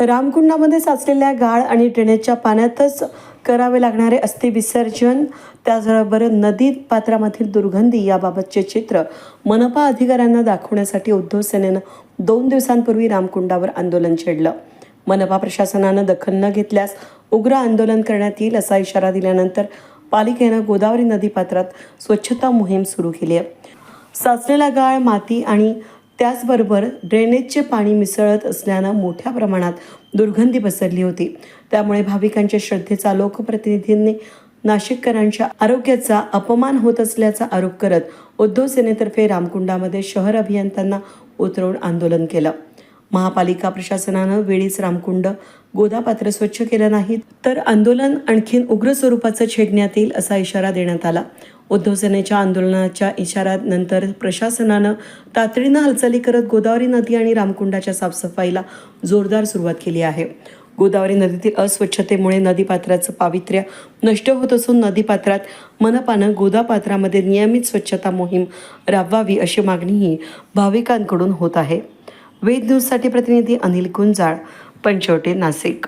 रामकुंडामध्ये साचलेल्या गाळ आणि ड्रेनेजच्या पाण्यातच करावे लागणारे अस्थि विसर्जन, त्याचबरोबर नदी पात्रामधील दुर्गंधी याबाबतचे चित्र मनपा अधिकाऱ्यांना दाखवण्यासाठी उद्धव सेनेनं 2 दिवसांपूर्वी रामकुंडावर आंदोलन छेडलं. मनपा प्रशासनानं दखल न घेतल्यास उग्र आंदोलन करण्यात येईल असा इशारा दिल्यानंतर पालिकेनं गोदावरी नदीपात्रात स्वच्छता मोहीम सुरू केली आहे. साचलेला गाळ, माती आणि त्याचबरोबर ड्रेनेजचे पाणी मिसळत असल्यानं मोठ्या प्रमाणात दुर्गंधी पसरली होती. त्यामुळे भाविकांच्या श्रद्धेचा लोकप्रतिनिधींनी नाशिककरांच्या आरोग्याचा अपमान होत असल्याचा आरोप करत उद्धव सेनेतर्फे रामकुंडामध्ये शहर अभियंत्यांना उतरवून आंदोलन केलं. महापालिका प्रशासनानं वेळीच रामकुंड गोदापात्र स्वच्छ केलं नाही तर आंदोलन आणखीन उग्र स्वरूपाचं छेडण्यात येईल असा इशारा देण्यात आला. उद्धव सेनेच्या आंदोलनाच्या इशाऱ्यानंतर प्रशासनानं तातडीनं हालचाली करत गोदावरी नदी आणि रामकुंडाच्या साफसफाईला जोरदार सुरुवात केली आहे. गोदावरी नदीतील अस्वच्छतेमुळे नदीपात्राचं पावित्र्य नष्ट होत असून नदीपात्रात मनपानं गोदापात्रामध्ये नियमित स्वच्छता मोहीम राबवावी अशी मागणीही भाविकांकडून होत आहे. वेद न्यूजसाठी प्रतिनिधी अनिल गुंजाळ, पंचवटी, नाशिक.